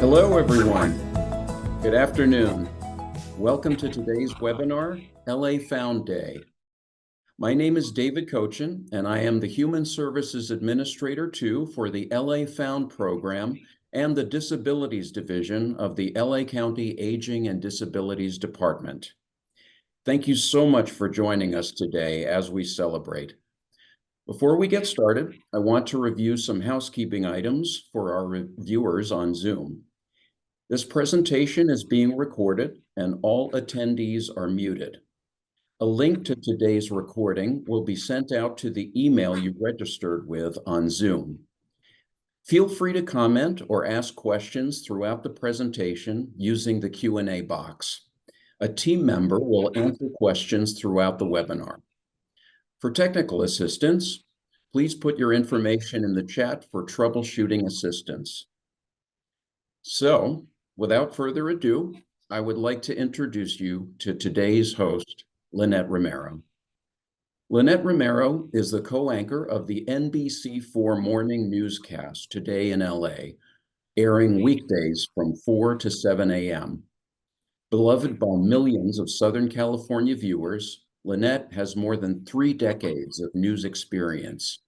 Hello, everyone. Good afternoon. Welcome to today's webinar, LA Found Day. My name is David Cochin, and I am the Human Services Administrator 2 for the LA Found program and the Disabilities Division of the LA County Aging and Disabilities Department. Thank you so much for joining us today as we celebrate. Before we get started, I want to review some housekeeping items for our viewers on Zoom. This presentation is being recorded and all attendees are muted. A link to today's recording will be sent out to the email you registered with on Zoom. Feel free to comment or ask questions throughout the presentation using the Q&A box. A team member will answer questions throughout the webinar. For technical assistance, please put your information in the chat for troubleshooting assistance. So, without further ado, I would like to introduce you to today's host, Lynette Romero. Lynette Romero is the co-anchor of the NBC4 morning newscast Today in LA, airing weekdays from 4 to 7 a.m. Beloved by millions of Southern California viewers, Lynette has more than 3 decades of news experience.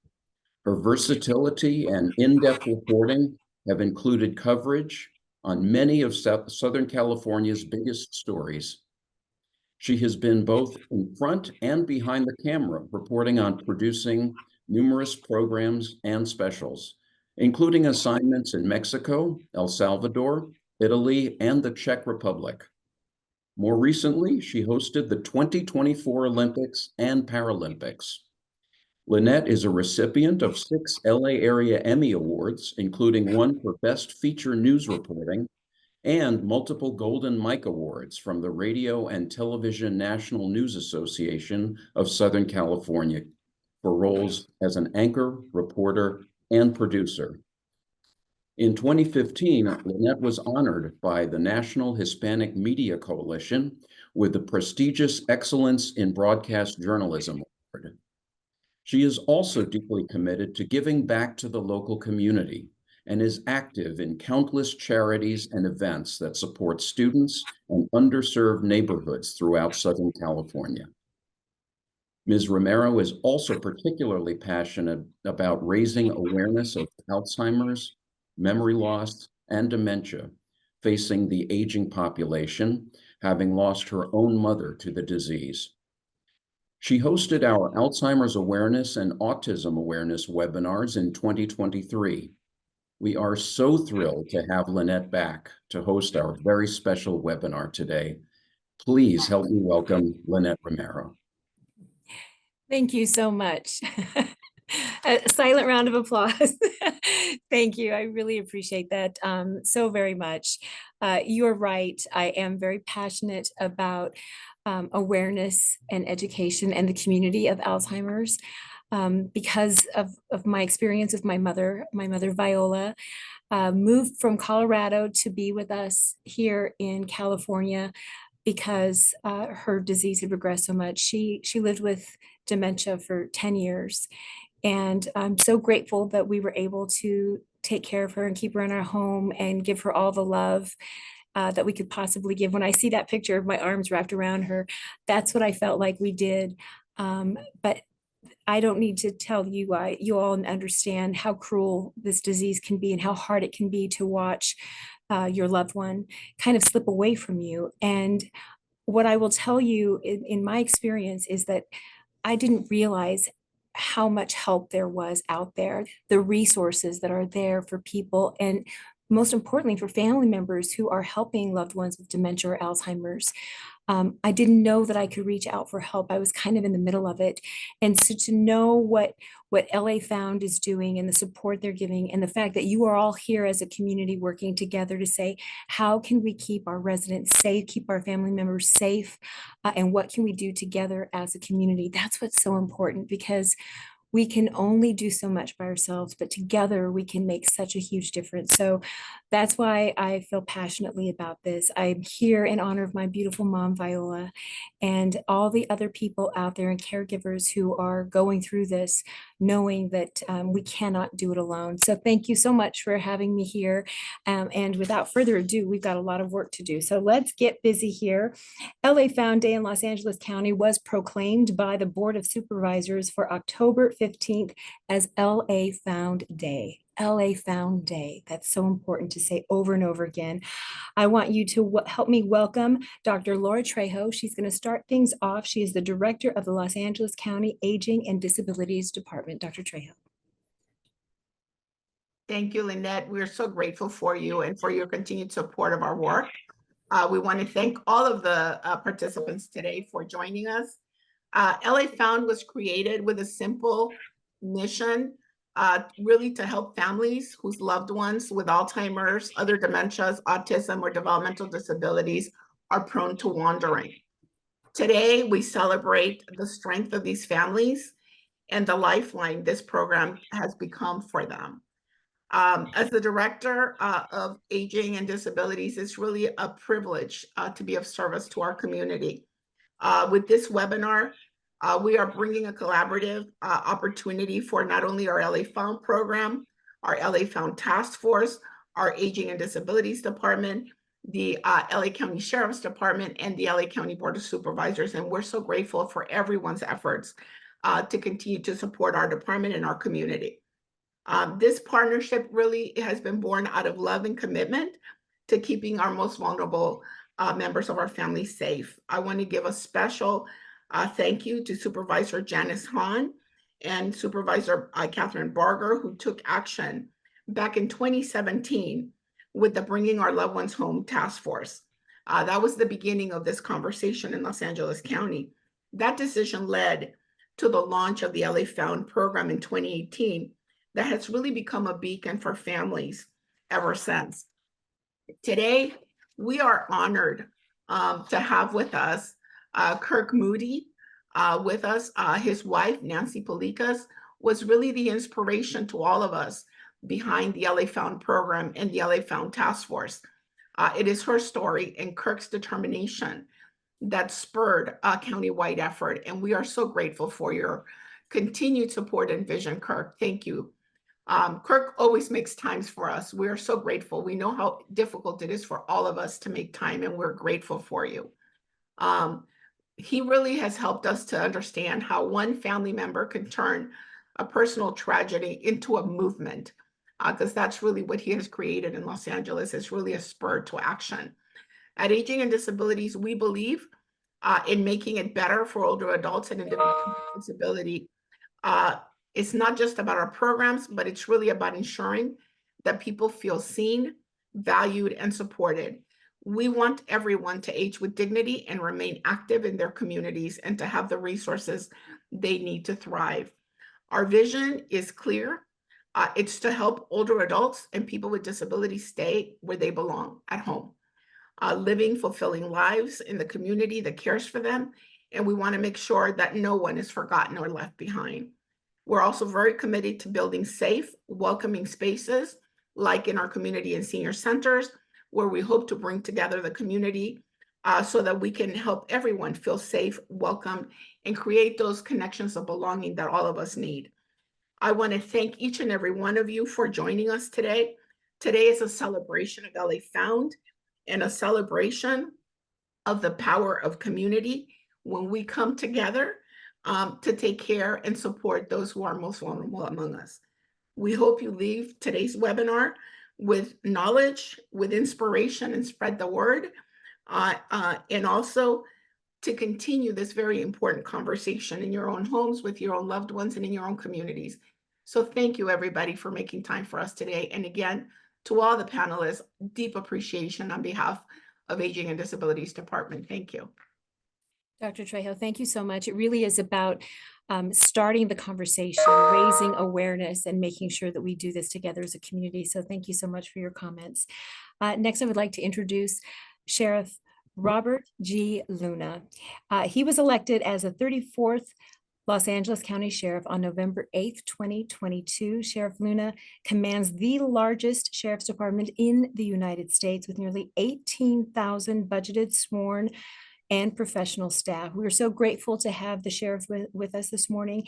Her versatility and in-depth reporting have included coverage on many of Southern California's biggest stories. She has been both in front and behind the camera, reporting on producing numerous programs and specials, including assignments in Mexico, El Salvador, Italy, and the Czech Republic. More recently, she hosted the 2024 Olympics and Paralympics. Lynette is a recipient of 6 LA Area Emmy Awards, including one for Best Feature News Reporting and multiple Golden Mike Awards from the Radio and Television National News Association of Southern California for roles as an anchor, reporter, and producer. In 2015, Lynette was honored by the National Hispanic Media Coalition with the prestigious Excellence in Broadcast Journalism Award. She is also deeply committed to giving back to the local community and is active in countless charities and events that support students and underserved neighborhoods throughout Southern California. Ms. Romero is also particularly passionate about raising awareness of Alzheimer's, memory loss, and dementia facing the aging population, having lost her own mother to the disease. She hosted our Alzheimer's Awareness and Autism Awareness webinars in 2023. We are so thrilled to have Lynette back to host our very special webinar today. Please help me welcome Lynette Romero. Thank you so much. A silent round of applause. Thank you. I really appreciate that so very much. You're right. I am very passionate about awareness and education and the community of Alzheimer's because of my experience with my mother Viola, moved from Colorado to be with us here in California because her disease had progressed so much. She lived with dementia for 10 years. And I'm so grateful that we were able to take care of her and keep her in our home and give her all the love that we could possibly give. When I see that picture of my arms wrapped around her, that's what I felt like we did. But I don't need to tell you, you all understand how cruel this disease can be and how hard it can be to watch your loved one kind of slip away from you. And what I will tell you in my experience is that I didn't realize how much help there was out there, the resources that are there for people, and most importantly, for family members who are helping loved ones with dementia or Alzheimer's. I didn't know that I could reach out for help. I was kind of in the middle of it. And so to know what LA Found is doing and the support they're giving, and the fact that you are all here as a community working together to say, how can we keep our residents safe, keep our family members safe, and what can we do together as a community? That's what's so important, because we can only do so much by ourselves, but together we can make such a huge difference. So that's why I feel passionately about this. I'm here in honor of my beautiful mom, Viola, and all the other people out there and caregivers who are going through this, knowing that we cannot do it alone. So thank you so much for having me here. And without further ado, we've got a lot of work to do. So let's get busy here. LA Found Day in Los Angeles County was proclaimed by the Board of Supervisors for October 15th as LA Found Day. LA Found Day. That's so important to say over and over again. I want you to help me welcome Dr. Laura Trejo. She's going to start things off. She is the director of the Los Angeles County Aging and Disabilities Department. Dr. Trejo. Thank you, Lynette. We're so grateful for you and for your continued support of our work. We want to thank all of the participants today for joining us. LA Found was created with a simple mission, really to help families whose loved ones with Alzheimer's, other dementias, autism, or developmental disabilities are prone to wandering. Today, we celebrate the strength of these families and the lifeline this program has become for them. As the director of Aging and Disabilities, it's really a privilege to be of service to our community. With this webinar, we are bringing a collaborative opportunity for not only our LA Found program, our LA Found Task Force, our Aging and Disabilities Department, the LA County Sheriff's Department, and the LA County Board of Supervisors. And we're so grateful for everyone's efforts to continue to support our department and our community. This partnership really has been born out of love and commitment to keeping our most vulnerable members of our family safe. I want to give a special thank you to Supervisor Janice Hahn and Supervisor Catherine Barger, who took action back in 2017 with the Bringing Our Loved Ones Home Task Force. That was the beginning of this conversation in Los Angeles County. That decision led to the launch of the LA Found program in 2018 that has really become a beacon for families ever since. Today, we are honored to have with us Kirk Moody with us. His wife, Nancy Polikas, was really the inspiration to all of us behind the LA Found program and the LA Found Task Force. It is her story and Kirk's determination that spurred a county-wide effort, and we are so grateful for your continued support and vision, Kirk. Thank you. Kirk always makes times for us. We are so grateful. We know how difficult it is for all of us to make time, and we're grateful for you. He really has helped us to understand how one family member can turn a personal tragedy into a movement, because that's really what he has created in Los Angeles. It's really a spur to action. At Aging and Disabilities, we believe in making it better for older adults and individuals with disability. It's not just about our programs, but it's really about ensuring that people feel seen, valued, and supported. We want everyone to age with dignity and remain active in their communities and to have the resources they need to thrive. Our vision is clear. It's to help older adults and people with disabilities stay where they belong, at home, living fulfilling lives in the community that cares for them. And we want to make sure that no one is forgotten or left behind. We're also very committed to building safe, welcoming spaces, like in our community and senior centers, where we hope to bring together the community so that we can help everyone feel safe, welcome, and create those connections of belonging that all of us need. I want to thank each and every one of you for joining us today. Today is a celebration of LA Found and a celebration of the power of community when we come together to take care and support those who are most vulnerable among us. We hope you leave today's webinar with knowledge, with inspiration, and spread the word, and also to continue this very important conversation in your own homes, with your own loved ones, and in your own communities. So thank you, everybody, for making time for us today. And again, to all the panelists, deep appreciation on behalf of Aging and Disabilities Department. Thank you. Dr. Trejo, thank you so much. It really is about starting the conversation, raising awareness, and making sure that we do this together as a community. So thank you so much for your comments. Next, I would like to introduce Sheriff Robert G. Luna. He was elected as the 34th Los Angeles County Sheriff on November 8th, 2022. Sheriff Luna commands the largest sheriff's department in the United States with nearly 18,000 budgeted, sworn, and professional staff. We are so grateful to have the sheriff with us this morning,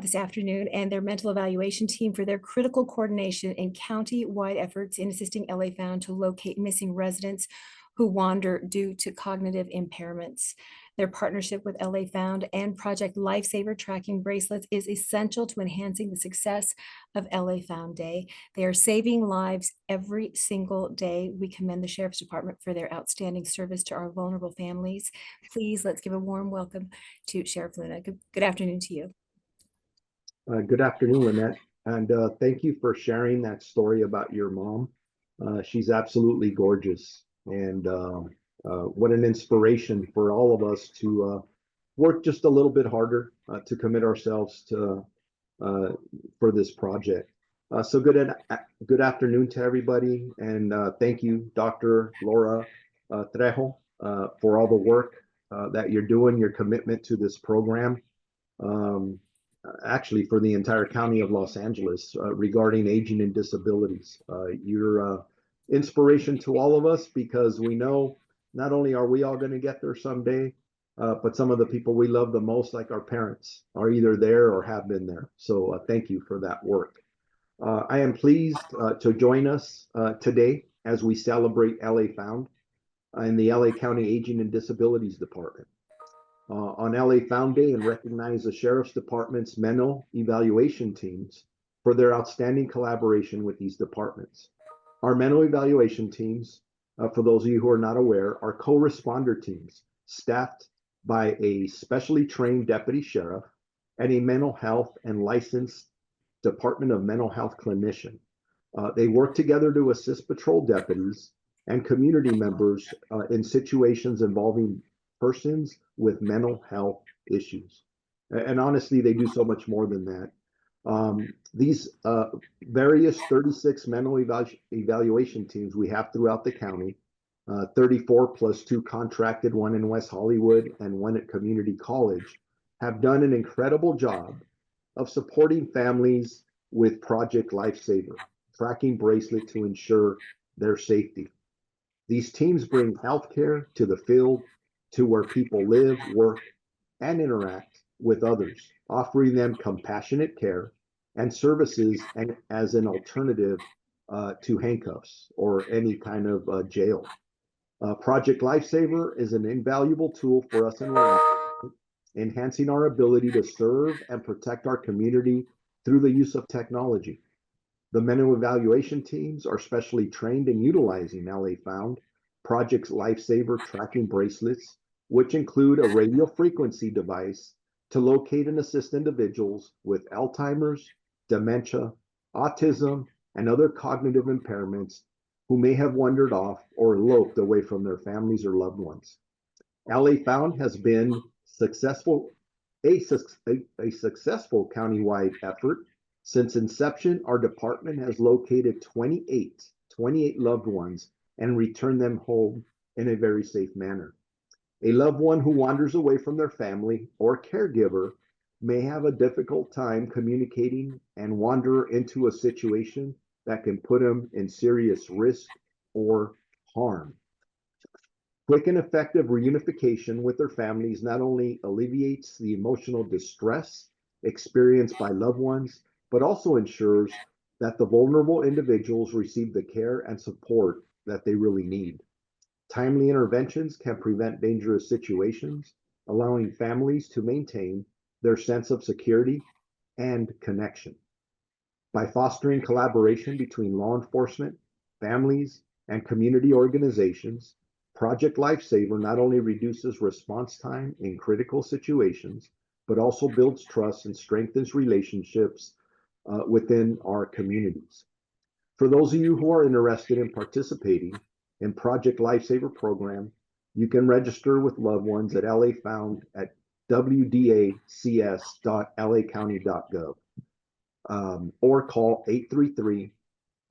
this afternoon, and their mental evaluation team for their critical coordination in county-wide efforts in assisting LA Found to locate missing residents who wander due to cognitive impairments. Their partnership with LA Found and Project Lifesaver tracking bracelets is essential to enhancing the success of LA Found Day. They are saving lives every single day. We commend the Sheriff's Department for their outstanding service to our vulnerable families. Please, let's give a warm welcome to Sheriff Luna. Good afternoon to you. Good afternoon, Lynette, and thank you for sharing that story about your mom. She's absolutely gorgeous, and what an inspiration for all of us to work just a little bit harder to commit ourselves to for this project. So good afternoon to everybody, and thank you, Dr. Laura Trejo, for all the work that you're doing, your commitment to this program. Actually, for the entire county of Los Angeles regarding aging and disabilities. You're inspiration to all of us, because we know not only are we all going to get there someday, but some of the people we love the most, like our parents, are either there or have been there. So thank you for that work. I am pleased to join us today as we celebrate LA Found in the LA County Aging and Disabilities Department. On LA Found Day, and recognize the Sheriff's Department's mental evaluation teams for their outstanding collaboration with these departments. Our mental evaluation teams, for those of you who are not aware, are co-responder teams staffed by a specially trained deputy sheriff and a mental health and licensed Department of Mental Health clinician. They work together to assist patrol deputies and community members in situations involving persons with mental health issues. And honestly, they do so much more than that. These various 36 mental evaluation teams we have throughout the county, 34 plus 2 contracted, one in West Hollywood and one at Community College, have done an incredible job of supporting families with Project Lifesaver, tracking bracelet to ensure their safety. These teams bring healthcare to the field, to where people live, work, and interact with others, offering them compassionate care and services and as an alternative to handcuffs or any kind of jail. Project Lifesaver is an invaluable tool for us in law, enhancing our ability to serve and protect our community through the use of technology. The mental evaluation teams are specially trained in utilizing LA Found Project Lifesaver tracking bracelets, which include a radio frequency device to locate and assist individuals with Alzheimer's, dementia, autism, and other cognitive impairments who may have wandered off or eloped away from their families or loved ones. LA Found has been a successful countywide effort. Since inception, our department has located 28 loved ones and returned them home in a very safe manner. A loved one who wanders away from their family or caregiver may have a difficult time communicating and wander into a situation that can put them in serious risk or harm. Quick and effective reunification with their families not only alleviates the emotional distress experienced by loved ones, but also ensures that the vulnerable individuals receive the care and support that they really need. Timely interventions can prevent dangerous situations, allowing families to maintain their sense of security and connection. By fostering collaboration between law enforcement, families, and community organizations, Project Lifesaver not only reduces response time in critical situations, but also builds trust and strengthens relationships within our communities. For those of you who are interested in participating in Project Lifesaver program, you can register with loved ones at LA Found at wdacs.lacounty.gov or call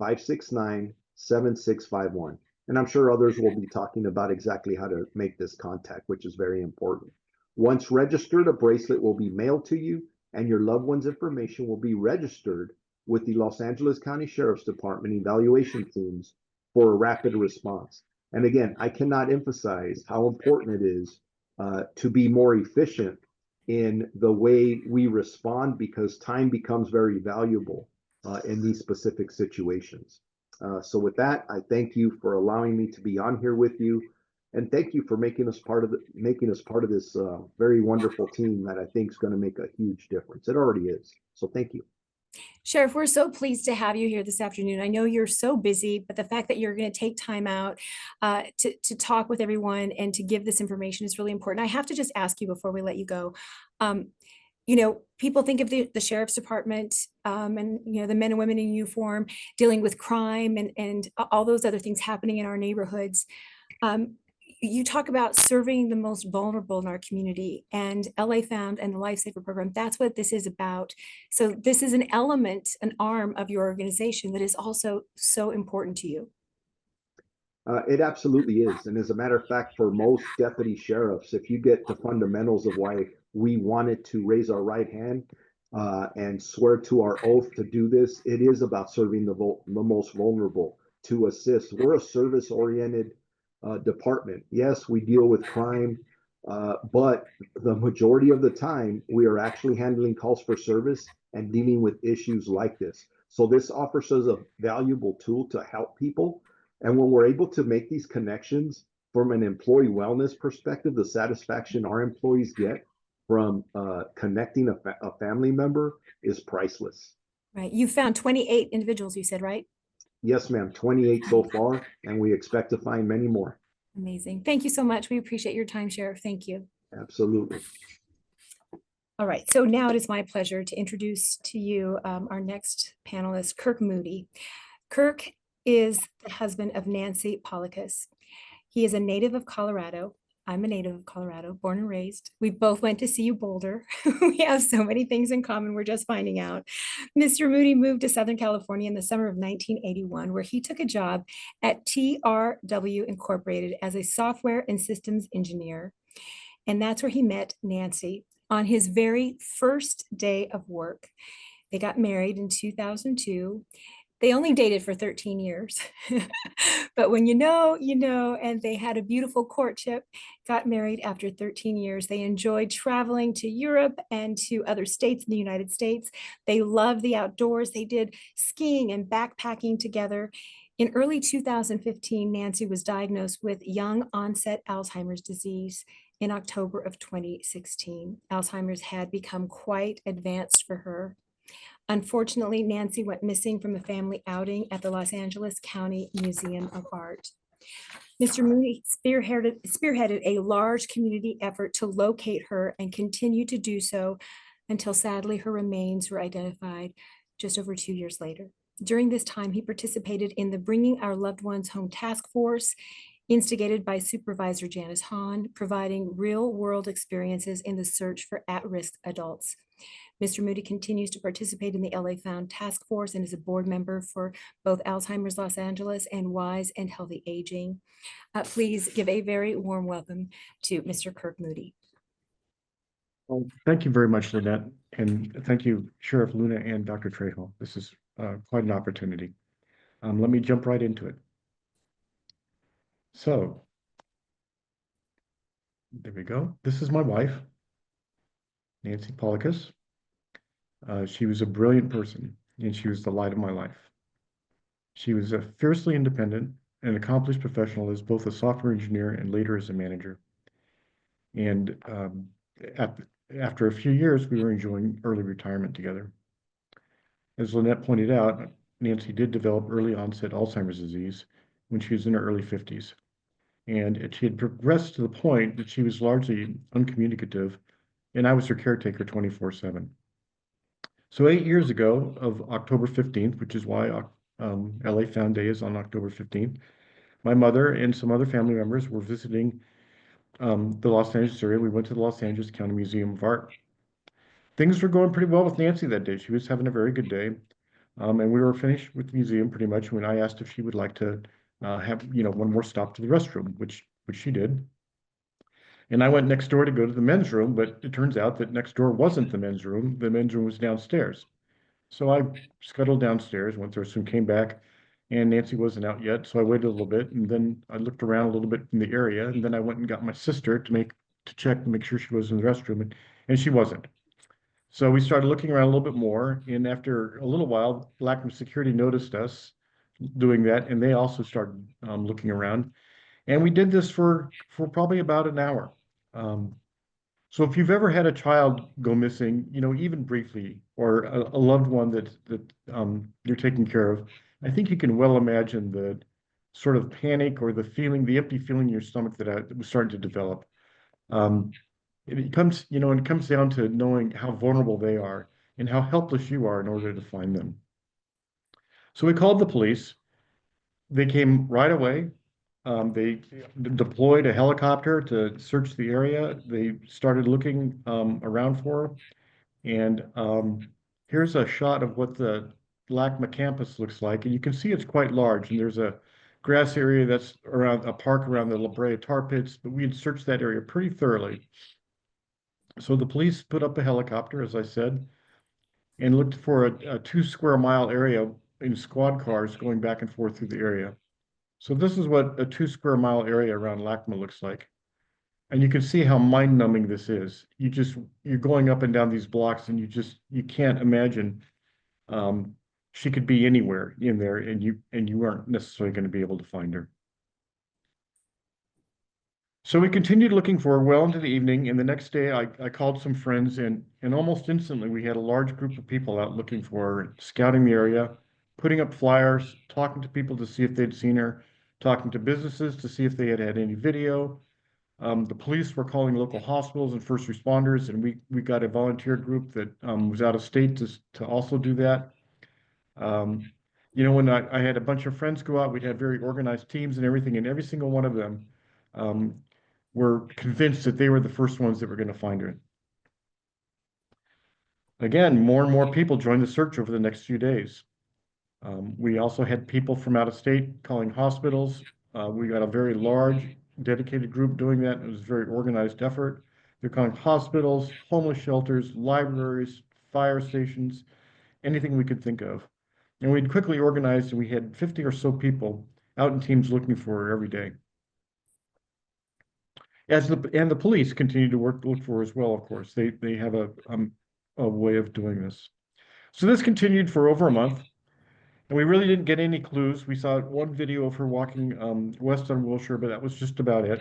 833-569-7651. And I'm sure others will be talking about exactly how to make this contact, which is very important. Once registered, a bracelet will be mailed to you, and your loved one's information will be registered with the Los Angeles County Sheriff's Department evaluation teams for a rapid response. And again, I cannot emphasize how important it is to be more efficient in the way we respond, because time becomes very valuable in these specific situations. So with that, I thank you for allowing me to be on here with you, and thank you for making us part of this very wonderful team that I think is going to make a huge difference. It already is. So thank you. Sheriff, we're so pleased to have you here this afternoon. I know you're so busy, but the fact that you're going to take time out to talk with everyone and to give this information is really important. I have to just ask you before we let you go. People think of the Sheriff's Department and, the men and women in uniform dealing with crime and all those other things happening in our neighborhoods. You talk about serving the most vulnerable in our community, and LA Found and the Lifesaver program, that's what this is about. So this is an element, an arm of your organization that is also so important to you. It absolutely is. And as a matter of fact, for most deputy sheriffs, if you get the fundamentals of why we wanted to raise our right hand and swear to our oath to do this, it is about serving the most vulnerable, to assist. We're a service-oriented department. Yes, we deal with crime, but the majority of the time we are actually handling calls for service and dealing with issues like this. So this offers us a valuable tool to help people. And when we're able to make these connections from an employee wellness perspective, the satisfaction our employees get from connecting a family member is priceless. Right. You found 28 individuals, you said, right? Yes, ma'am. 28 so far, and we expect to find many more. Amazing. Thank you so much. We appreciate your time, Sheriff. Thank you. Absolutely. All right. So now it is my pleasure to introduce to you our next panelist, Kirk Moody. Kirk is the husband of Nancy Polikas. He is a native of Colorado. I'm a native of Colorado, born and raised. We both went to CU Boulder. We have so many things in common. We're just finding out. Mr. Moody moved to Southern California in the summer of 1981, where he took a job at TRW Incorporated as a software and systems engineer. And that's where he met Nancy on his very first day of work. They got married in 2002. They only dated for 13 years, but when you know, and they had a beautiful courtship, got married after 13 years. They enjoyed traveling to Europe and to other states in the United States. They loved the outdoors. They did skiing and backpacking together. In early 2015, Nancy was diagnosed with young onset Alzheimer's disease in October of 2016. Alzheimer's had become quite advanced for her. Unfortunately, Nancy went missing from a family outing at the Los Angeles County Museum of Art. Mr. Moody spearheaded a large community effort to locate her and continued to do so until sadly her remains were identified just over 2 years later. During this time, he participated in the Bringing Our Loved Ones Home Task Force, instigated by Supervisor Janice Hahn, providing real-world experiences in the search for at-risk adults. Mr. Moody continues to participate in the LA Found Task Force and is a board member for both Alzheimer's Los Angeles and Wise and Healthy Aging. Please give a very warm welcome to Mr. Kirk Moody. Well, thank you very much, Lynette, and thank you, Sheriff Luna and Dr. Trejo. This is quite an opportunity. Let me jump right into it. So, there we go. This is my wife, Nancy Polikas. She was a brilliant person, and she was the light of my life. She was a fiercely independent and accomplished professional as both a software engineer and later as a manager. And after a few years, we were enjoying early retirement together. As Lynette pointed out, Nancy did develop early onset Alzheimer's disease when she was in her early 50s. And she had progressed to the point that she was largely uncommunicative, and I was her caretaker 24/7. So 8 years ago of October 15th, which is why LA Found Day is on October 15th, my mother and some other family members were visiting the Los Angeles area. We went to the Los Angeles County Museum of Art. Things were going pretty well with Nancy that day. She was having a very good day. And we were finished with the museum pretty much when I asked if she would like to have one more stop to the restroom, which she did. And I went next door to go to the men's room, but it turns out that next door wasn't the men's room. The men's room was downstairs. So I scuttled downstairs, went through, soon came back, and Nancy wasn't out yet. So I waited a little bit, and then I looked around a little bit in the area, and then I went and got my sister to check to make sure she was in the restroom, and she wasn't. So we started looking around a little bit more, and after a little while, LACMA security noticed us doing that, and they also started looking around. And we did this for probably about an hour. So if you've ever had a child go missing, even briefly, or a loved one that you're taking care of, I think you can well imagine the sort of panic or the empty feeling in your stomach that was starting to develop. It comes down to knowing how vulnerable they are and how helpless you are in order to find them. So we called the police. They came right away. They deployed a helicopter to search the area. They started looking around for her. And here's a shot of what the LACMA campus looks like. And you can see it's quite large. And there's a grass area that's around a park around the La Brea tar pits, but we had searched that area pretty thoroughly. So the police put up a helicopter, as I said, and looked for a 2-square-mile area in squad cars going back and forth through the area. So this is what a 2-square-mile area around LACMA looks like. And you can see how mind-numbing this is. You're going up and down these blocks and you can't imagine she could be anywhere in there and you aren't necessarily going to be able to find her. So we continued looking for her well into the evening, and the next day I called some friends, and almost instantly we had a large group of people out looking for her, scouting the area, putting up flyers, talking to people to see if they'd seen her, talking to businesses to see if they had had any video. The police were calling local hospitals and first responders, and we got a volunteer group that was out of state to also do that. When I had a bunch of friends go out, we'd have very organized teams and everything, and every single one of them were convinced that they were the first ones that were going to find her. Again, more and more people joined the search over the next few days. We also had people from out of state calling hospitals. We got a very large, dedicated group doing that. It was a very organized effort. They're calling hospitals, homeless shelters, libraries, fire stations, anything we could think of. And we'd quickly organized, and we had 50 or so people out in teams looking for her every day. And the police continue to look for her as well, of course. They have a way of doing this. So this continued for over a month, and we really didn't get any clues. We saw one video of her walking west on Wilshire, but that was just about it.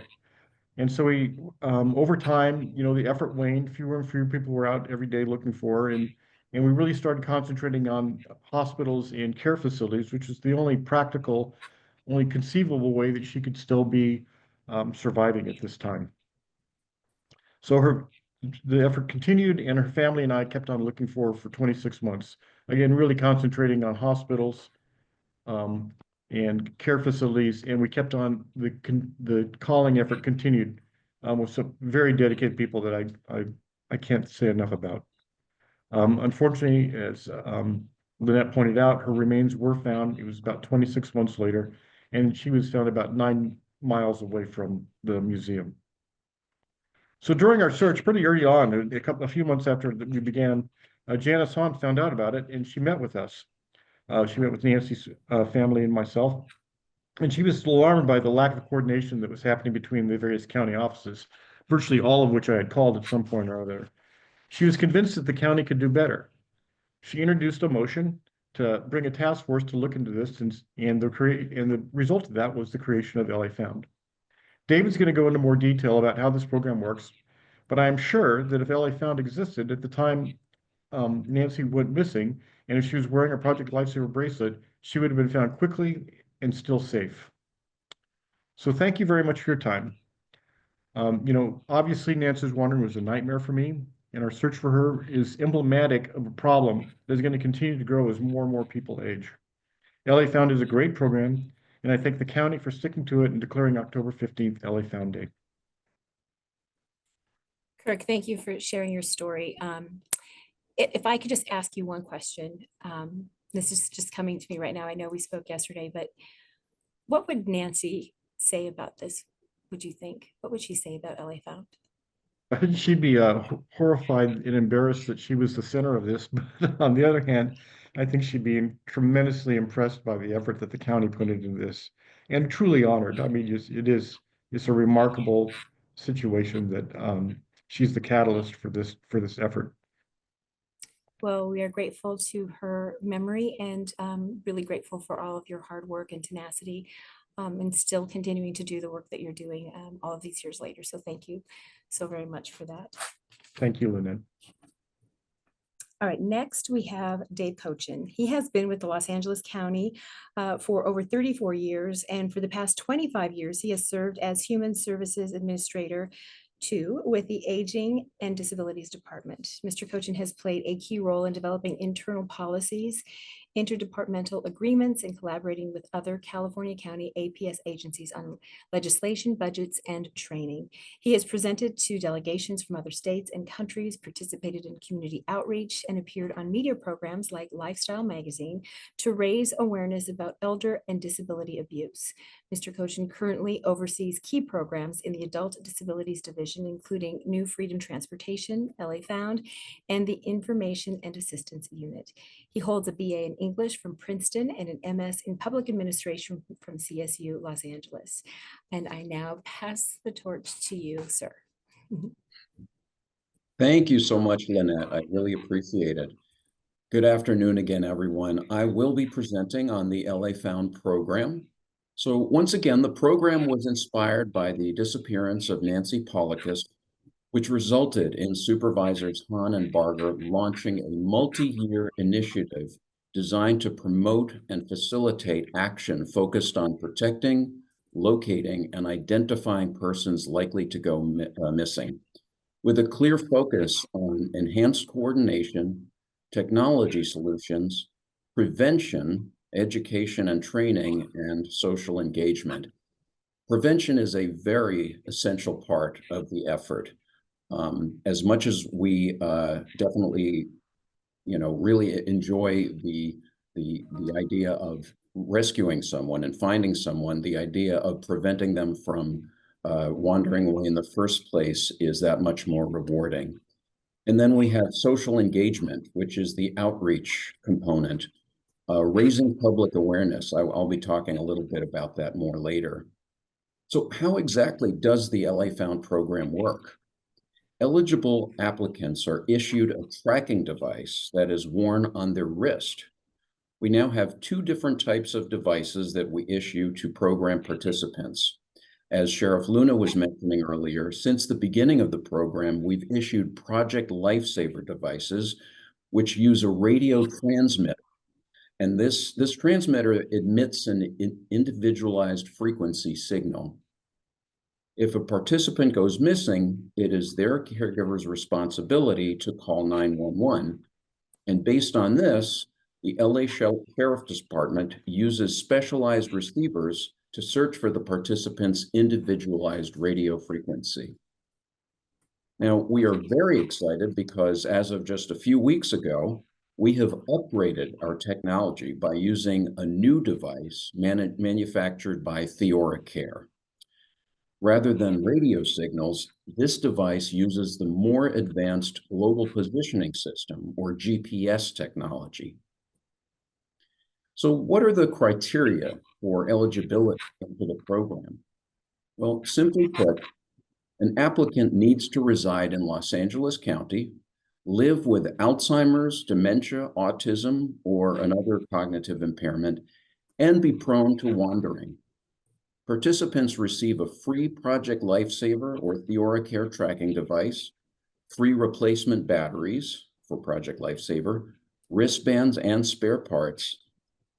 And so we, over time, the effort waned. Fewer and fewer people were out every day looking for her, and we really started concentrating on hospitals and care facilities, which is the only practical, only conceivable way that she could still be surviving at this time. So the effort continued, and her family and I kept on looking for her for 26 months. Again, really concentrating on hospitals and care facilities, and we kept on the calling effort continued with some very dedicated people that I can't say enough about. Unfortunately, as Lynette pointed out, her remains were found. It was about 26 months later, and she was found about 9 miles away from the museum. So during our search, pretty early on, a few months after we began, Janice Hahn found out about it, and she met with us. She met with Nancy's family and myself, and she was alarmed by the lack of coordination that was happening between the various county offices, virtually all of which I had called at some point or other. She was convinced that the county could do better. She introduced a motion to bring a task force to look into this, and the result of that was the creation of LA Found. David's going to go into more detail about how this program works, but I'm sure that if LA Found existed at the time Nancy went missing, and if she was wearing a Project Lifesaver bracelet, she would have been found quickly and still safe. So thank you very much for your time. Obviously Nancy's wandering was a nightmare for me, and our search for her is emblematic of a problem that is going to continue to grow as more and more people age. LA Found is a great program, and I thank the county for sticking to it and declaring October 15th LA Found Day. Kirk, thank you for sharing your story. If I could just ask you one question, this is just coming to me right now. I know we spoke yesterday, but what would Nancy say about this would you think? What would she say about LA Found? I think she'd be horrified and embarrassed that she was the center of this. But on the other hand, I think she'd be tremendously impressed by the effort that the county put into this and truly honored. I mean, it's a remarkable situation that she's the catalyst for this effort. Well, we are grateful to her memory and really grateful for all of your hard work and tenacity and still continuing to do the work that you're doing all of these years later. So thank you so very much for that. Thank you, Lynette. All right, next we have Dave Cochin. He has been with the Los Angeles County for over 34 years, and for the past 25 years, he has served as Human Services Administrator 2 with the Aging and Disabilities Department. Mr. Cochin has played a key role in developing internal policies, interdepartmental agreements, and collaborating with other California County APS agencies on legislation, budgets, and training. He has presented to delegations from other states and countries, participated in community outreach, and appeared on media programs like Lifestyle Magazine to raise awareness about elder and disability abuse. Mr. Cochin currently oversees key programs in the Adult Disabilities Division, including New Freedom Transportation, LA Found, and the Information and Assistance Unit. He holds a BA in English from Princeton and an MS in Public Administration from CSU Los Angeles. And I now pass the torch to you, sir. Thank you so much, Lynette. I really appreciate it. Good afternoon again, everyone. I will be presenting on the LA Found program. So once again, the program was inspired by the disappearance of Nancy Politis, which resulted in Supervisors Hahn and Barger launching a multi-year initiative designed to promote and facilitate action focused on protecting, locating, and identifying persons likely to go missing, with a clear focus on enhanced coordination, technology solutions, prevention, education and training, and social engagement. Prevention is a very essential part of the effort. As much as we definitely, really enjoy the idea of rescuing someone and finding someone, the idea of preventing them from wandering away in the first place is that much more rewarding. And then we have social engagement, which is the outreach component, raising public awareness. I'll be talking a little bit about that more later. So how exactly does the LA Found program work? Eligible applicants are issued a tracking device that is worn on their wrist. We now have 2 different types of devices that we issue to program participants. As Sheriff Luna was mentioning earlier, since the beginning of the program, we've issued Project Lifesaver devices, which use a radio transmitter. And this transmitter emits an individualized frequency signal. If a participant goes missing, it is their caregiver's responsibility to call 911. And based on this, the LA Sheriff Department uses specialized receivers to search for the participant's individualized radio frequency. Now, we are very excited because as of just a few weeks ago, we have upgraded our technology by using a new device manufactured by TheoraCare. Rather than radio signals, this device uses the more advanced Global Positioning System, or GPS technology. So what are the criteria for eligibility into the program? Well, simply put, an applicant needs to reside in Los Angeles County, live with Alzheimer's, dementia, autism, or another cognitive impairment, and be prone to wandering. Participants receive a free Project Lifesaver or TheoraCare tracking device, free replacement batteries for Project Lifesaver, wristbands and spare parts,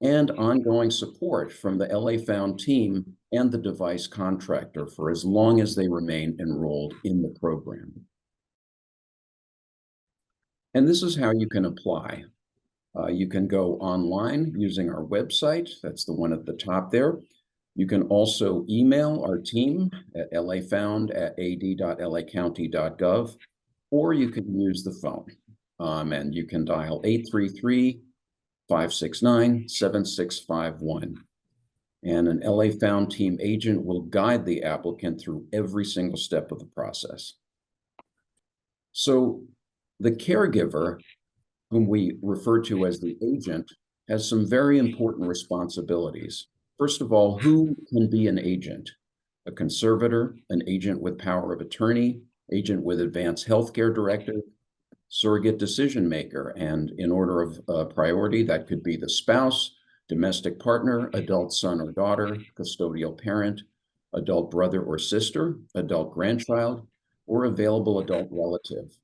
and ongoing support from the LA Found team and the device contractor for as long as they remain enrolled in the program. And this is how you can apply. You can go online using our website. That's the one at the top there. You can also email our team at lafound@ad.lacounty.gov, or you can use the phone, and you can dial 833-569-7651. and an LA Found team agent will guide the applicant through every single step of the process. So the caregiver, whom we refer to as the agent, has some very important responsibilities. First of all, who can be an agent? A conservator, an agent with power of attorney, agent with advanced healthcare directive, surrogate decision maker, and in order of priority, that could be the spouse, domestic partner, adult son or daughter, custodial parent, adult brother or sister, adult grandchild, or available adult relative.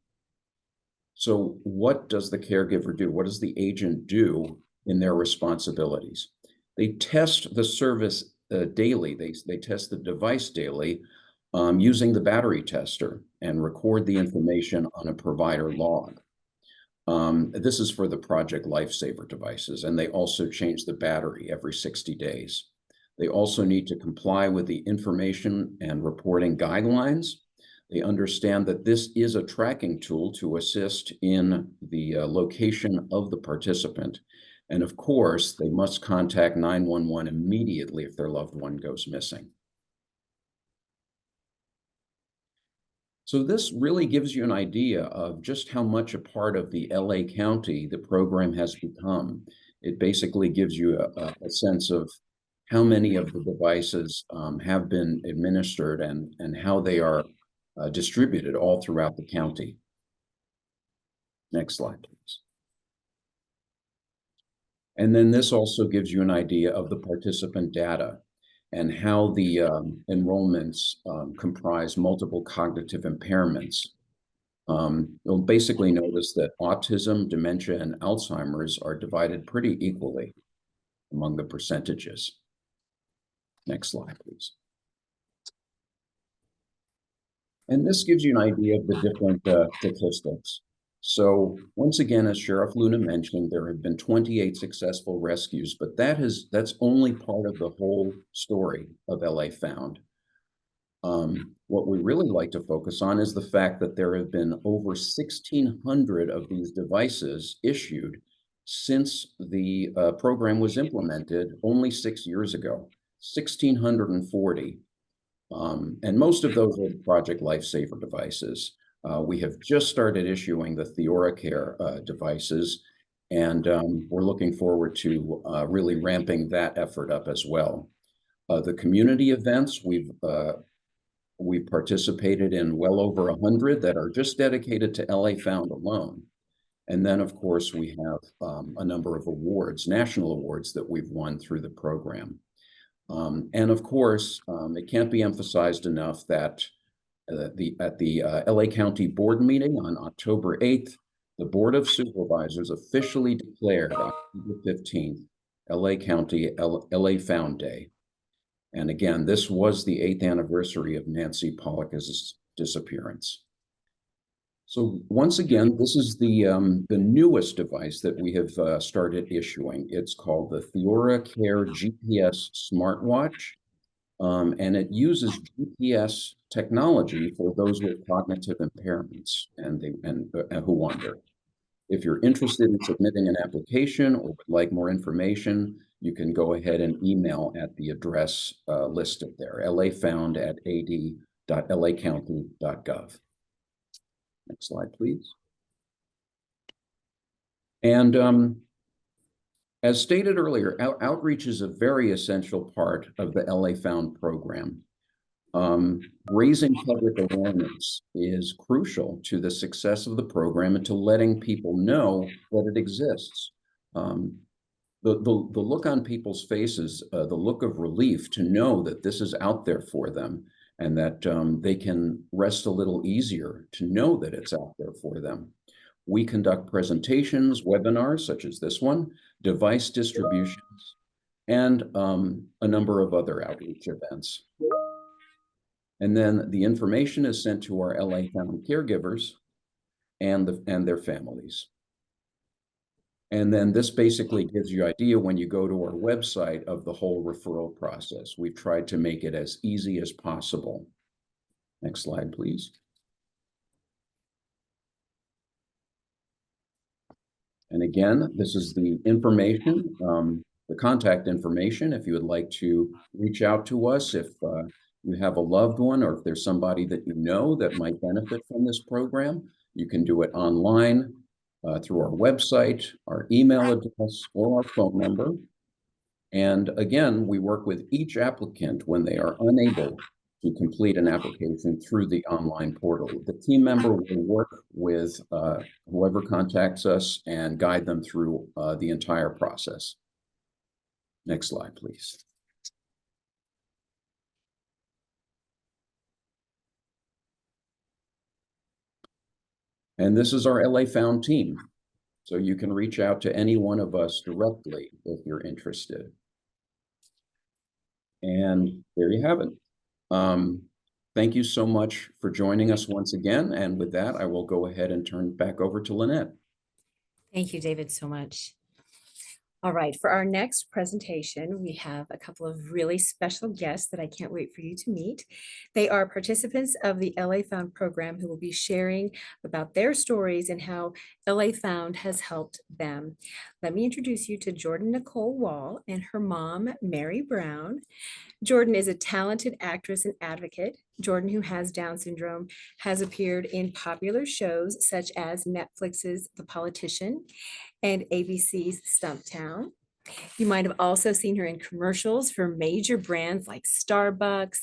So what does the caregiver do? What does the agent do in their responsibilities? They test the service daily. They test the device daily using the battery tester and record the information on a provider log. This is for the Project Lifesaver devices, and they also change the battery every 60 days. They also need to comply with the information and reporting guidelines. They understand that this is a tracking tool to assist in the location of the participant. And of course, they must contact 911 immediately if their loved one goes missing. So this really gives you an idea of just how much a part of the LA County the program has become. It basically gives you a sense of how many of the devices have been administered and how they are distributed all throughout the county. Next slide, please. And then this also gives you an idea of the participant data and how the enrollments comprise multiple cognitive impairments. You'll basically notice that autism, dementia, and Alzheimer's are divided pretty equally among the percentages. Next slide, please. And this gives you an idea of the different statistics. So once again, as Sheriff Luna mentioned, there have been 28 successful rescues, but that's only part of the whole story of LA Found. What we really like to focus on is the fact that there have been over 1,600 of these devices issued since the program was implemented only 6 years ago, 1,640. And most of those are Project Lifesaver devices. We have just started issuing the TheoraCare devices, and we're looking forward to really ramping that effort up as well. The community events, we've participated in well over 100 that are just dedicated to LA Found alone. And then, of course, we have a number of awards, national awards that we've won through the program. And of course, it can't be emphasized enough that at the LA County Board meeting on October 8th, the Board of Supervisors officially declared October 15th, LA County LA Found Day. And again, this was the 8th anniversary of Nancy Pollick's disappearance. So once again, this is the newest device that we have started issuing. It's called the TheoraCare GPS smartwatch, and it uses GPS technology for those with cognitive impairments and who wander. If you're interested in submitting an application or would like more information, you can go ahead and email at the address listed there, lafound@ad.lacounty.gov. Next slide, please. And as stated earlier, outreach is a very essential part of the LA Found program. Raising public awareness is crucial to the success of the program and to letting people know that it exists. The look on people's faces, the look of relief to know that this is out there for them and that they can rest a little easier to know that it's out there for them. We conduct presentations, webinars such as this one, device distributions, and a number of other outreach events. And then the information is sent to our LA Found caregivers and their families. And then this basically gives you an idea when you go to our website of the whole referral process. We've tried to make it as easy as possible. Next slide, please. And again, this is the information the contact information if you would like to reach out to us, if you have a loved one or if there's somebody that you know that might benefit from this program. You can do it online through our website, our email address, or our phone number. And again, we work with each applicant when they are unable to complete an application through the online portal. The team member will work with whoever contacts us and guide them through the entire process. Next slide, please. And this is our LA Found team. So you can reach out to any one of us directly if you're interested. And there you have it. Thank you so much for joining us once again. And with that, I will go ahead and turn back over to Lynette. Thank you, David, so much. All right, for our next presentation, we have a couple of really special guests that I can't wait for you to meet. They are participants of the LA Found program who will be sharing about their stories and how LA Found has helped them. Let me introduce you to Jordan Nicole Wall and her mom, Mary Brown. Jordan is a talented actress and advocate. Jordan, who has Down syndrome, has appeared in popular shows such as Netflix's The Politician and ABC's Stumptown. You might have also seen her in commercials for major brands like Starbucks,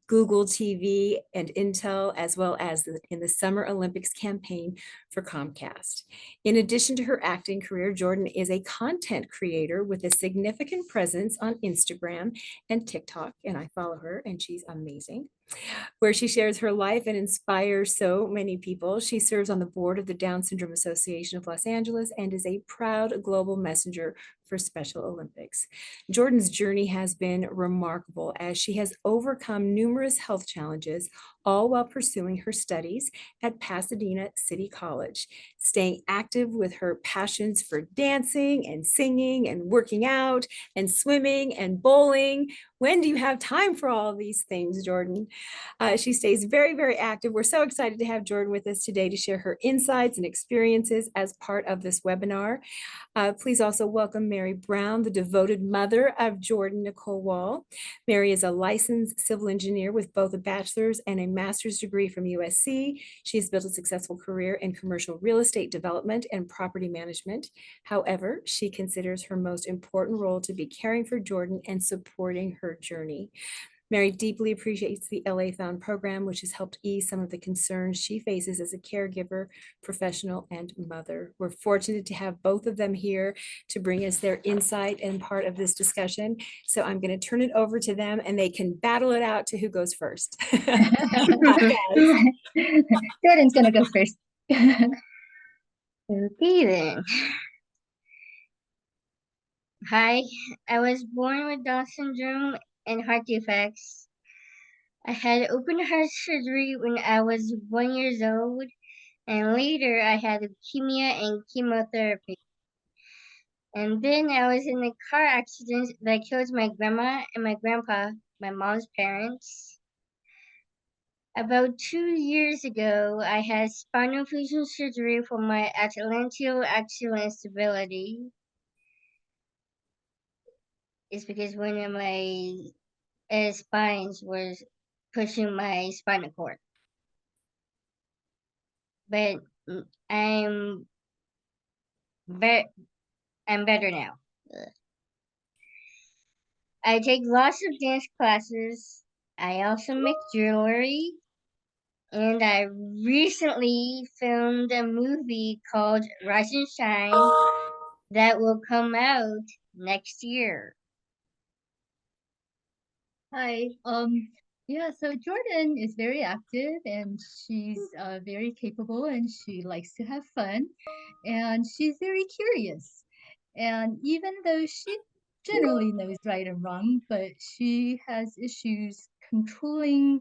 Google TV, and Intel, as well as in the Summer Olympics campaign for Comcast. In addition to her acting career, Jordan is a content creator with a significant presence on Instagram and TikTok, and I follow her, and she's amazing, where she shares her life and inspires so many people. She serves on the board of the Down Syndrome Association of Los Angeles and is a proud global messenger for Special Olympics. Jordan's journey has been remarkable as she has overcome numerous health challenges, all while pursuing her studies at Pasadena City College, staying active with her passions for dancing and singing and working out and swimming and bowling. When do you have time for all of these things, Jordan? She stays very, very active. We're so excited to have Jordan with us today to share her insights and experiences as part of this webinar. Please also welcome Mary Brown, the devoted mother of Jordan Nicole Wall. Mary is a licensed civil engineer with both a bachelor's and a master's degree from USC. She has built a successful career in commercial real estate development and property management. However, she considers her most important role to be caring for Jordan and supporting her journey. Mary deeply appreciates the LA Found program, which has helped ease some of the concerns she faces as a caregiver, professional, and mother. We're fortunate to have both of them here to bring us their insight and part of this discussion. So I'm going to turn it over to them and they can battle it out to who goes first. Jordan's gonna go first. Okay then. Hi, I was born with Down syndrome and heart defects. I had open heart surgery when I was 1 year old, and later I had leukemia and chemotherapy. And then I was in a car accident that killed my grandma and my grandpa, my mom's parents. About 2 years ago, I had spinal fusion surgery for my atlanteal axial instability. It's because one of my spines was pushing my spinal cord. But I'm better now. I take lots of dance classes. I also make jewelry. And I recently filmed a movie called Rise and Shine that will come out next year. Hi. Yeah, so Jordan is very active and she's very capable and she likes to have fun and she's very curious. And even though she generally knows right and wrong, but she has issues controlling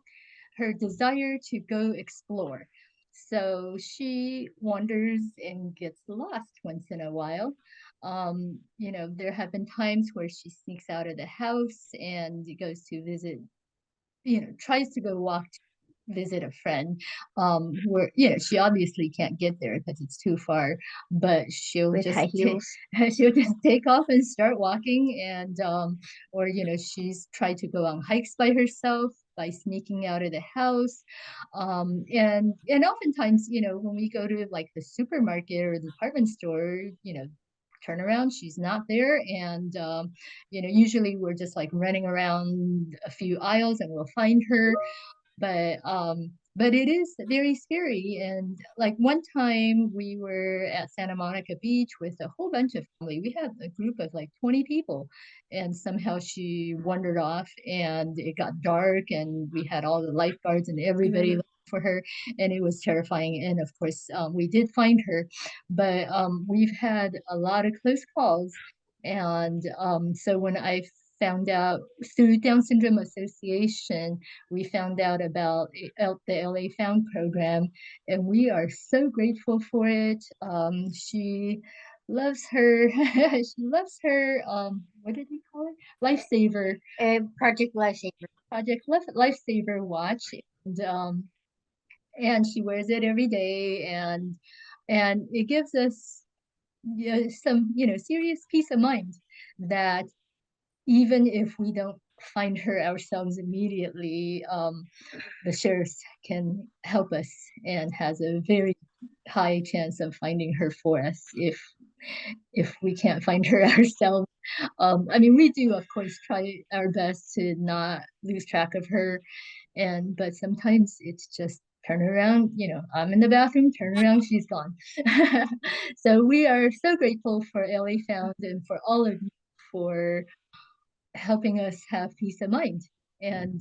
her desire to go explore. So she wanders and gets lost once in a while. There have been times where she sneaks out of the house and goes to visit, tries to go walk visit a friend, where, she obviously can't get there because it's too far, but she'll With just high heels. she'll just take off and start walking, and or she's tried to go on hikes by herself by sneaking out of the house, and oftentimes, when we go to like the supermarket or the department store, turn around, she's not there, and usually we're just like running around a few aisles and we'll find her, but it is very scary. And like one time we were at Santa Monica Beach with a whole bunch of family. We had a group of like 20 people, and somehow she wandered off, and it got dark, and we had all the lifeguards and everybody looking for her, and it was terrifying. And of course, we did find her, but we've had a lot of close calls. And so when I found out through Down Syndrome Association, we found out about the LA Found program, and we are so grateful for it. She loves her, she loves her, what did we call it? Lifesaver. Project Lifesaver. Lifesaver watch. And she wears it every day, and it gives us some serious peace of mind that even if we don't find her ourselves immediately, the sheriffs can help us and has a very high chance of finding her for us if we can't find her ourselves. I mean, we do, of course, try our best to not lose track of her, but sometimes it's just turn around, I'm in the bathroom, turn around, she's gone. So we are so grateful for LA Found and for all of you for helping us have peace of mind, and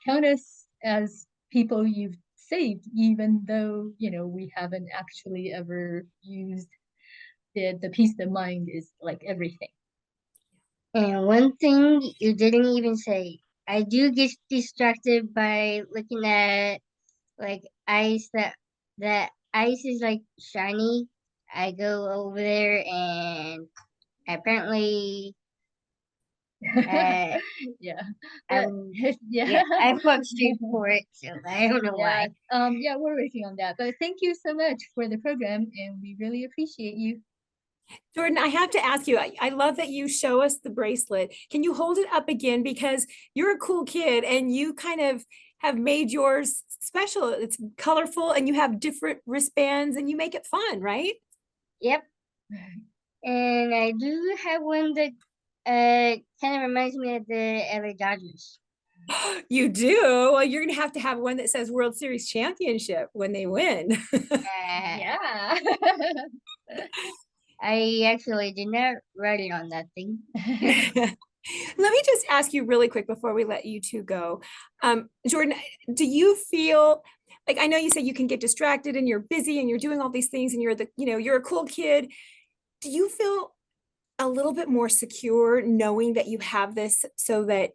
count us as people you've saved, even though we haven't actually ever used the peace of mind is like everything. And one thing you didn't even say, I do get distracted by looking at like ice that ice is like shiny. I go over there and apparently Yeah. yeah, I fucked straight for it, so I don't know why. Yeah, we're working on that, but thank you so much for the program, and we really appreciate you. Jordan, I have to ask you, I love that you show us the bracelet. Can you hold it up again? Because you're a cool kid and you kind of have made yours special. It's colorful and you have different wristbands and you make it fun, right? Yep. And I do have one that kind of reminds me of the LA Dodgers. You do? Well, you're going to have one that says World Series Championship when they win. Yeah. I actually did not write it on that thing. Let me just ask you really quick before we let you two go. Jordan, do you feel like, I know you say you can get distracted and you're busy and you're doing all these things and you're a cool kid. Do you feel a little bit more secure knowing that you have this, so that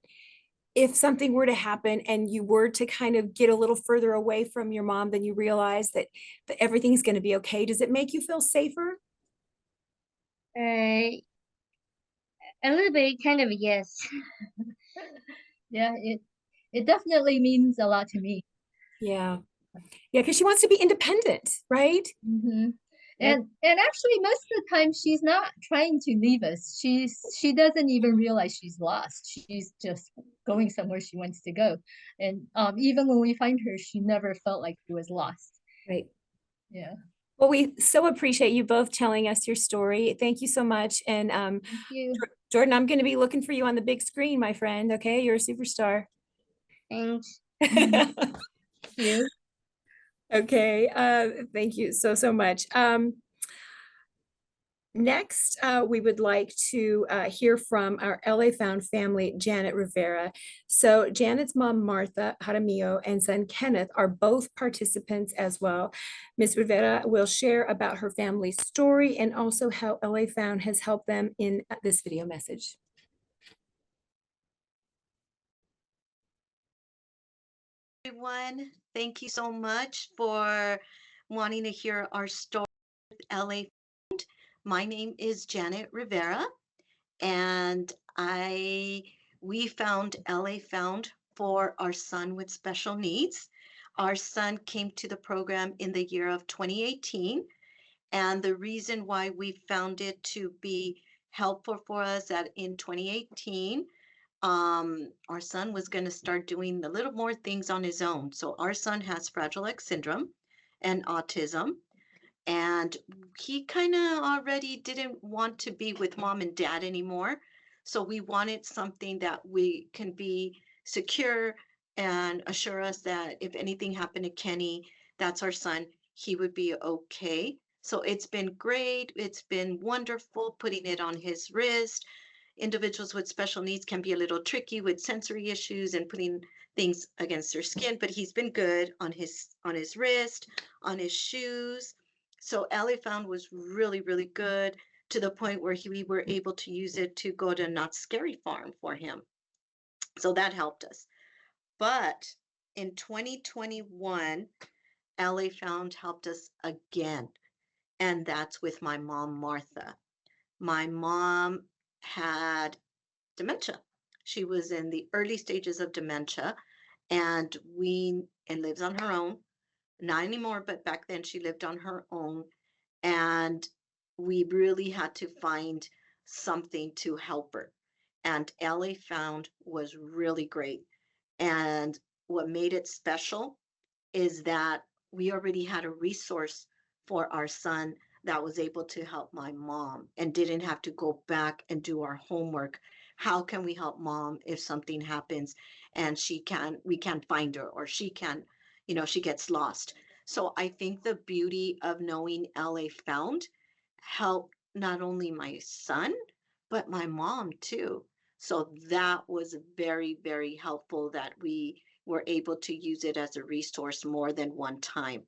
if something were to happen and you were to kind of get a little further away from your mom, then you realize that everything's going to be okay? Does it make you feel safer? A little bit, kind of, yes. Yeah, it definitely means a lot to me. Yeah. Yeah, because she wants to be independent, right? Mm-hmm. And actually, most of the time, she's not trying to leave us. She doesn't even realize she's lost. She's just going somewhere she wants to go. And even when we find her, she never felt like she was lost. Right. Yeah. Well, we so appreciate you both telling us your story. Thank you so much. And Thank you. Jordan, I'm going to be looking for you on the big screen, my friend. Okay, you're a superstar. Thanks. Thank you. Okay, thank you so much. Next, we would like to hear from our LA Found family, Janet Rivera. So Janet's mom, Martha Jaramillo, and son, Kenneth, are both participants as well. Ms. Rivera will share about her family's story and also how LA Found has helped them in this video message. Everyone, thank you so much for wanting to hear our story with LA Found. My name is Janet Rivera, and we found LA Found for our son with special needs. Our son came to the program in the year of 2018. And the reason why we found it to be helpful for us that in 2018, our son was going to start doing a little more things on his own. So our son has Fragile X syndrome and autism. And he kind of already didn't want to be with mom and dad anymore. So we wanted something that we can be secure and assure us that if anything happened to Kenny, that's our son, he would be okay. So it's been great. It's been wonderful putting it on his wrist. Individuals with special needs can be a little tricky with sensory issues and putting things against their skin, but he's been good on his wrist, on his shoes. So LA Found was really, really good to the point where we were able to use it to go to Not Scary Farm for him. So that helped us. But in 2021, LA Found helped us again. And that's with my mom, Martha. My mom had dementia. She was in the early stages of dementia and lives on her own. Not anymore, but back then she lived on her own. And we really had to find something to help her. And LA Found was really great. And what made it special is that we already had a resource for our son that was able to help my mom and didn't have to go back and do our homework. How can we help mom if something happens and we can't find her, or she gets lost. So I think the beauty of knowing LA Found helped not only my son, but my mom too. So that was very, very helpful that we were able to use it as a resource more than one time.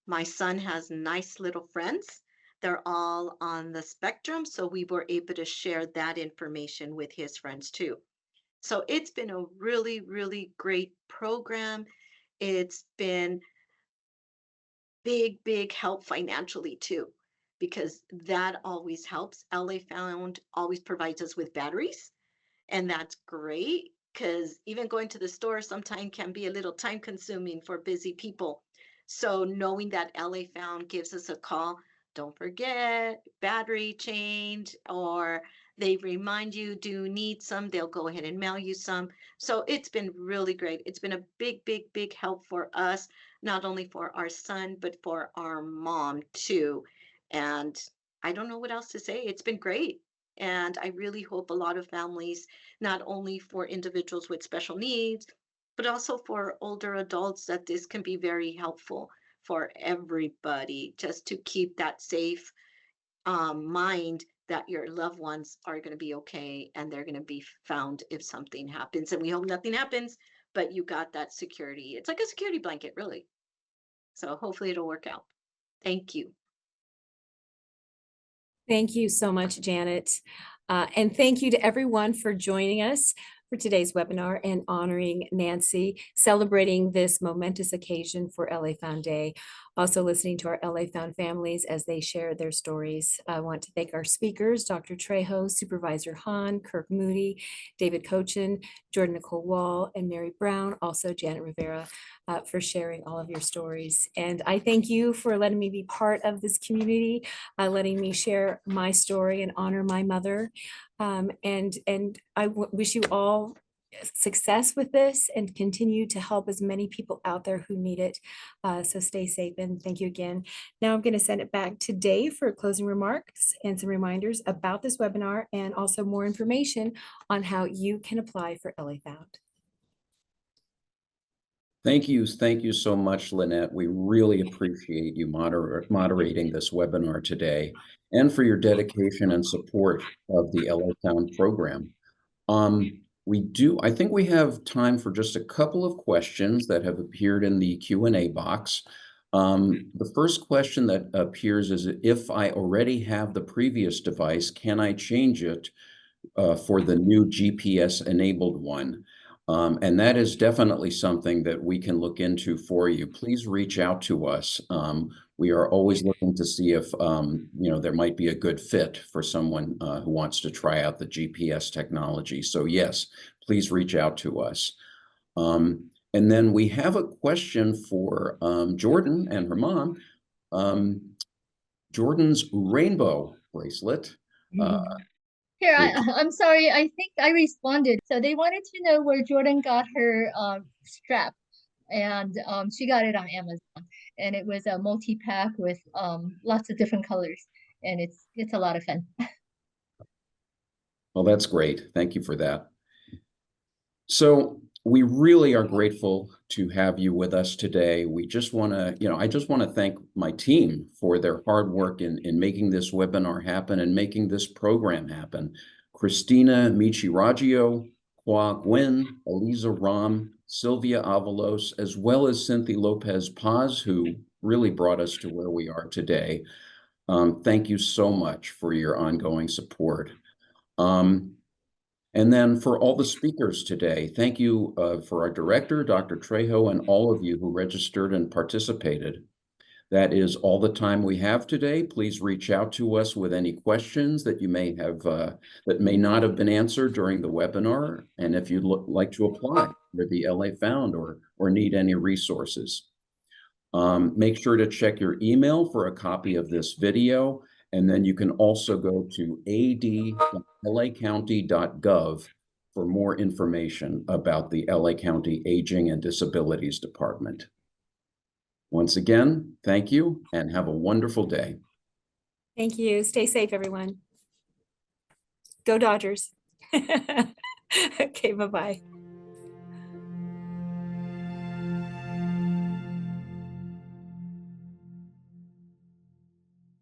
My son has nice little friends. They're all on the spectrum, so we were able to share that information with his friends too. So it's been a really, really great program. It's been big, big help financially too, because that always helps. LA Found always provides us with batteries, and that's great because even going to the store sometimes can be a little time consuming for busy people. So knowing that LA Found gives us a call, don't forget battery change, or they remind you, do you need some? They'll go ahead and mail you some. So it's been really great. It's been a big, big, big help for us, not only for our son, but for our mom too. And I don't know what else to say. It's been great. And I really hope a lot of families, not only for individuals with special needs, but also for older adults, that this can be very helpful for everybody, just to keep that safe mind that your loved ones are going to be okay and they're going to be found if something happens. And we hope nothing happens, but you got that security. It's like a security blanket, really. So hopefully it'll work out. Thank you. Thank you so much, Janet. And thank you to everyone for joining us for today's webinar and honoring Nancy, celebrating this momentous occasion for LA Found Day. Also listening to our LA Found families as they share their stories. I want to thank our speakers, Dr. Trejo, Supervisor Hahn, Kirk Moody, David Cochin, Jordan Nicole Wall, and Mary Brown, also Janet Rivera, for sharing all of your stories. And I thank you for letting me be part of this community, letting me share my story and honor my mother. And I wish you all success with this and continue to help as many people out there who need it. So stay safe and thank you again. Now I'm going to send it back to Dave for closing remarks and some reminders about this webinar and also more information on how you can apply for LA Found. Thank you so much, Lynette. We really appreciate you moderating this webinar today and for your dedication and support of the LA Found program. I think we have time for just a couple of questions that have appeared in the Q&A box. The first question that appears is, if I already have the previous device, can I change it for the new GPS-enabled one? And that is definitely something that we can look into for you. Please reach out to us. We are always looking to see if there might be a good fit for someone who wants to try out the GPS technology. So yes, please reach out to us. And then we have a question for Jordan and her mom. Jordan's rainbow bracelet. Here, Which- I'm sorry, I think I responded. So they wanted to know where Jordan got her strap, and she got it on Amazon, and it was a multi-pack with lots of different colors, and it's a lot of fun. Well, that's great. Thank you for that. So we really are grateful to have you with us today. We just want to, I just want to thank my team for their hard work in making this webinar happen and making this program happen. Christina Michiraggio, Kwa Nguyen, Eliza Ram, Sylvia Avalos, as well as Cynthia Lopez Paz, who really brought us to where we are today. Thank you so much for your ongoing support. And then for all the speakers today, thank you for our director, Dr. Trejo, and all of you who registered and participated. That is all the time we have today. Please reach out to us with any questions that you may have that may not have been answered during the webinar. And if you'd like to apply for the LA Found or need any resources. Make sure to check your email for a copy of this video. And then you can also go to ad.lacounty.gov for more information about the LA County Aging and Disabilities Department. Once again, thank you and have a wonderful day. Thank you. Stay safe, everyone. Go Dodgers. Okay, bye-bye.